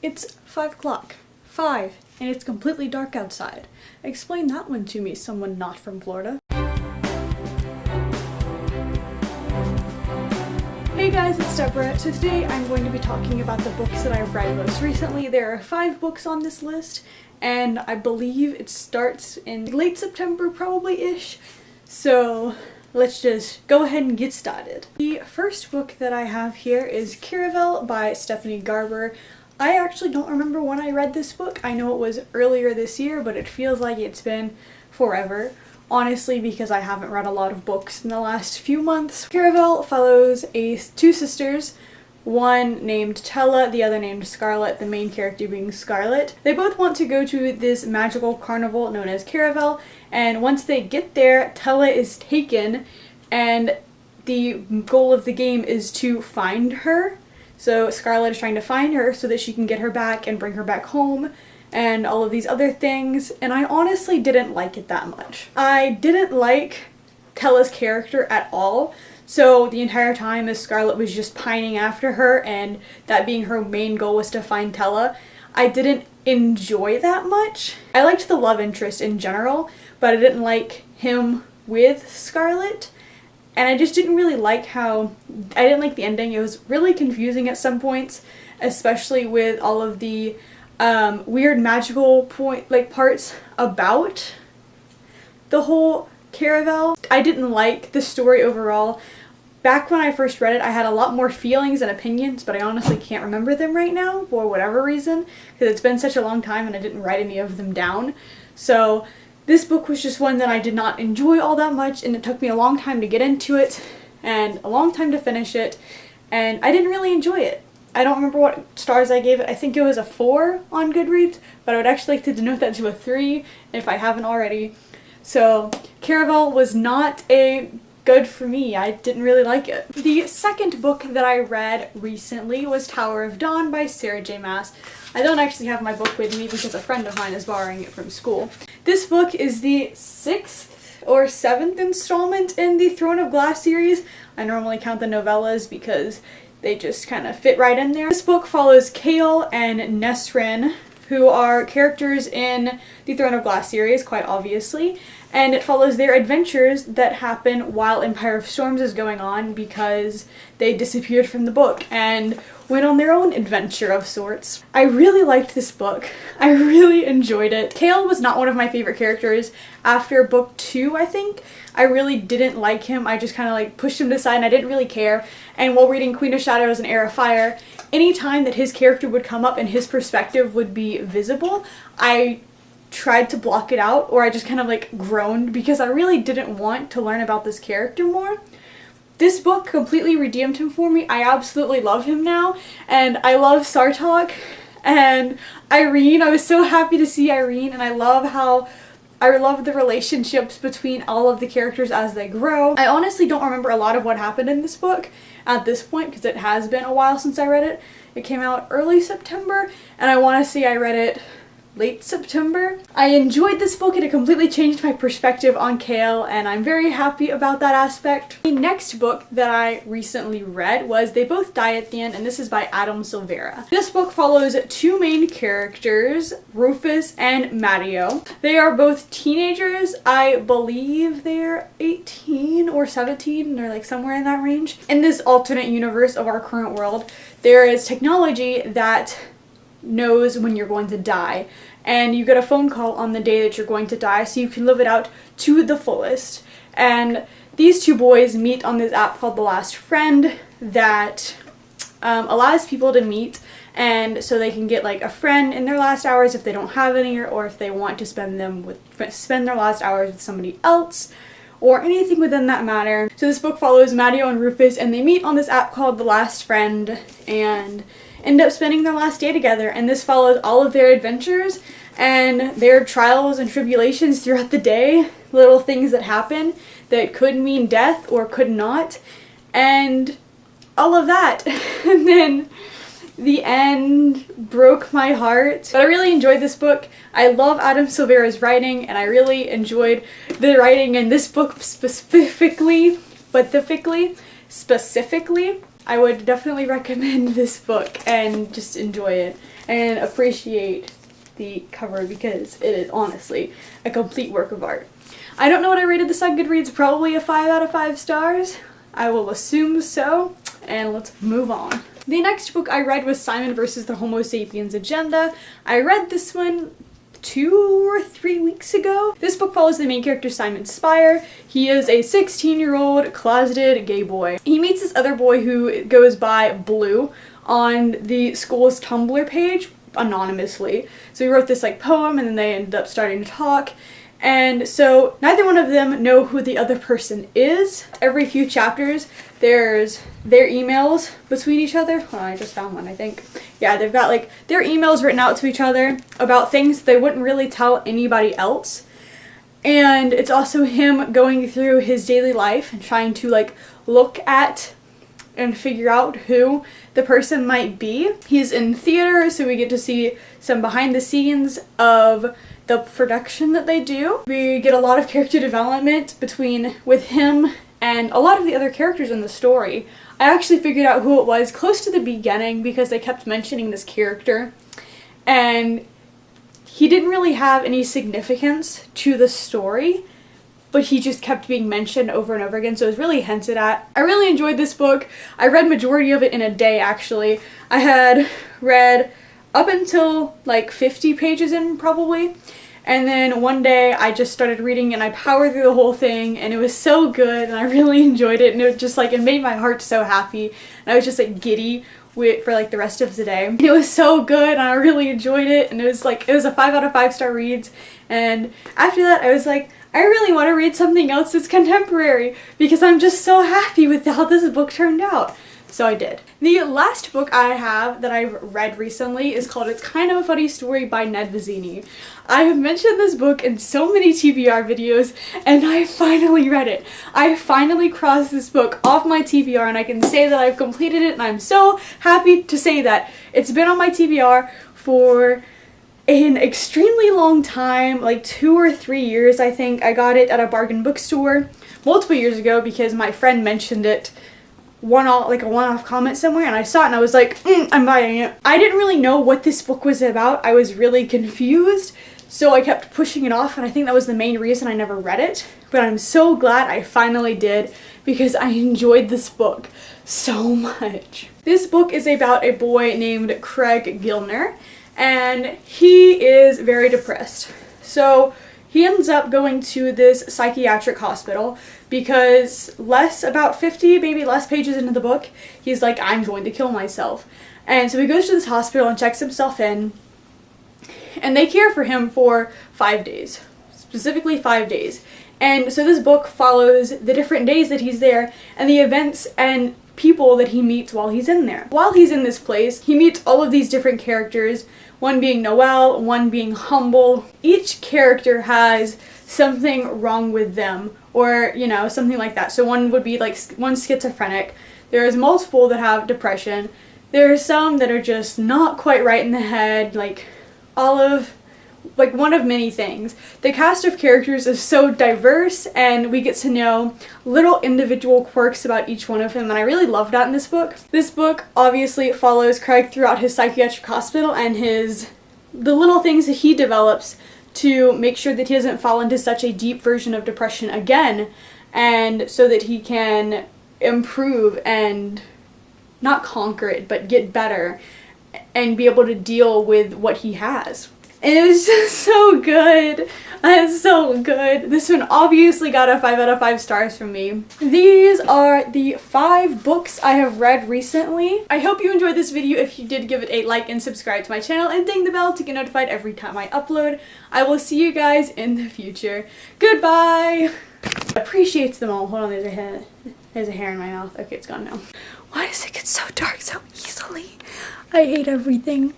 It's 5 o'clock. 5. And it's completely dark outside. Explain that one to me, someone not from Florida. Hey guys, it's Deborah. So today I'm going to be talking about the books that I've read most recently. There are 5 books on this list, and I believe it starts in late September probably-ish. So let's just go ahead and get started. The first book that I have here is Caravelle by Stephanie Garber. I actually don't remember when I read this book. I know it was earlier this year, but it feels like it's been forever. Honestly, because I haven't read a lot of books in the last few months. Caravelle follows two sisters, one named Tella, the other named Scarlet, the main character being Scarlet. They both want to go to this magical carnival known as Caravelle, and once they get there, Tella is taken, and the goal of the game is to find her. So Scarlet is trying to find her so that she can get her back and bring her back home, and all of these other things, and I honestly didn't like it that much. I didn't like Tella's character at all, so the entire time as Scarlet was just pining after her and that being her main goal was to find Tella, I didn't enjoy that much. I liked the love interest in general, but I didn't like him with Scarlet, and I just didn't really like I didn't like the ending. It was really confusing at some points, especially with all of the weird magical parts about the whole Caravelle. I didn't like the story overall. Back when I first read it, I had a lot more feelings and opinions, but I honestly can't remember them right now for whatever reason, because it's been such a long time and I didn't write any of them down. So this book was just one that I did not enjoy all that much, and it took me a long time to get into it and a long time to finish it, and I didn't really enjoy it. I don't remember what stars I gave it. I think it was a 4 on Goodreads, but I would actually like to denote that to a 3 if I haven't already. So Caravelle was not a good for me. I didn't really like it. The second book that I read recently was Tower of Dawn by Sarah J. Maas. I don't actually have my book with me because a friend of mine is borrowing it from school. This book is the 6th or 7th installment in the Throne of Glass series. I normally count the novellas because they just kind of fit right in there. This book follows Kale and Nesrin, who are characters in the Throne of Glass series, quite obviously, and it follows their adventures that happen while Empire of Storms is going on because they disappeared from the book and went on their own adventure of sorts. I really liked this book. I really enjoyed it. Kale was not one of my favorite characters. After book 2, I think, I really didn't like him. I just kind of pushed him aside and I didn't really care. And while reading Queen of Shadows and Heir of Fire, any time that his character would come up and his perspective would be visible, I tried to block it out, or I just kind of groaned because I really didn't want to learn about this character more. This book completely redeemed him for me. I absolutely love him now, and I love Sartok and Irene. I was so happy to see Irene, and I love the relationships between all of the characters as they grow. I honestly don't remember a lot of what happened in this book at this point because it has been a while since I read it. It came out early September, and I want to say I read it late September. I enjoyed this book and it completely changed my perspective on Kale, and I'm very happy about that aspect. The next book that I recently read was They Both Die at the End, and this is by Adam Silvera. This book follows 2 main characters, Rufus and Matteo. They are both teenagers. I believe they're 18 or 17. They're somewhere in that range. In this alternate universe of our current world, there is technology that knows when you're going to die, and you get a phone call on the day that you're going to die so you can live it out to the fullest. And these 2 boys meet on this app called The Last Friend that allows people to meet, and so they can get a friend in their last hours if they don't have any, or if they want to spend their last hours with somebody else, or anything within that matter. So this book follows Matteo and Rufus, and they meet on this app called The Last Friend and end up spending their last day together, and this follows all of their adventures and their trials and tribulations throughout the day, little things that happen that could mean death or could not, and all of that. And then the end broke my heart. But I really enjoyed this book. I love Adam Silvera's writing, and I really enjoyed the writing in this book specifically. I would definitely recommend this book and just enjoy it. and appreciate the cover because it is honestly a complete work of art. I don't know what I rated this on Goodreads, probably a 5 out of 5 stars. I will assume so, and let's move on. The next book I read was Simon versus the Homo Sapiens Agenda. I read this one 2 or 3 weeks ago. This book follows the main character Simon Spire. He is a 16-year-old closeted gay boy. He meets this other boy who goes by Blue on the school's Tumblr page anonymously. So he wrote this like poem and then they ended up starting to talk. And so neither one of them know who the other person is. Every few chapters there's their emails between each other. Oh, I just found one, I think. Yeah, they've got like their emails written out to each other about things they wouldn't really tell anybody else. And it's also him going through his daily life and trying to like look at and figure out who the person might be. He's in theater, so we get to see some behind the scenes of the production that they do. We get a lot of character development with him and a lot of the other characters in the story. I actually figured out who it was close to the beginning because they kept mentioning this character, and he didn't really have any significance to the story, but he just kept being mentioned over and over again, so it was really hinted at. I really enjoyed this book. I read majority of it in a day, actually. I had read up until like 50 pages in probably, and then one day I just started reading and I powered through the whole thing, and it was so good and I really enjoyed it, and it just like it made my heart so happy, and I was just like giddy for like the rest of the day. It was so good and I really enjoyed it, and it was a 5 out of 5 star reads. And after that I was like, I really want to read something else that's contemporary because I'm just so happy with how this book turned out. So I did. The last book I have that I've read recently is called It's Kind of a Funny Story by Ned Vizzini. I have mentioned this book in so many TBR videos, and I finally read it. I finally crossed this book off my TBR, and I can say that I've completed it, and I'm so happy to say that. It's been on my TBR for an extremely long time, like 2 or 3 years I think. I got it at a bargain bookstore multiple years ago because my friend mentioned it a one-off comment somewhere, and I saw it and I was like, I'm buying it. I didn't really know what this book was about. I was really confused, so I kept pushing it off, and I think that was the main reason I never read it. But I'm so glad I finally did because I enjoyed this book so much. This book is about a boy named Craig Gilner, and he is very depressed. So he ends up going to this psychiatric hospital because about 50, maybe less pages into the book, he's like, I'm going to kill myself. And so he goes to this hospital and checks himself in, and they care for him for 5 days, specifically 5 days. And so this book follows the different days that he's there and the events and people that he meets while he's in there. While he's in this place, he meets all of these different characters, one being Noelle, one being Humble. Each character has something wrong with them, or, you know, something like that. So one would be like, one's schizophrenic. There's multiple that have depression. There are some that are just not quite right in the head, like one of many things. The cast of characters is so diverse, and we get to know little individual quirks about each one of them, and I really love that in this book. This book obviously follows Craig throughout his psychiatric hospital and the little things that he develops to make sure that he doesn't fall into such a deep version of depression again, and so that he can improve and not conquer it, but get better and be able to deal with what he has. And it was just so good. It's so good. This one obviously got a 5 out of 5 stars from me. These are the 5 books I have read recently. I hope you enjoyed this video. If you did, give it a like and subscribe to my channel and ding the bell to get notified every time I upload. I will see you guys in the future. Goodbye! Appreciates them all. Hold on, there's a hair in my mouth. Okay, it's gone now. Why does it get so dark so easily? I hate everything.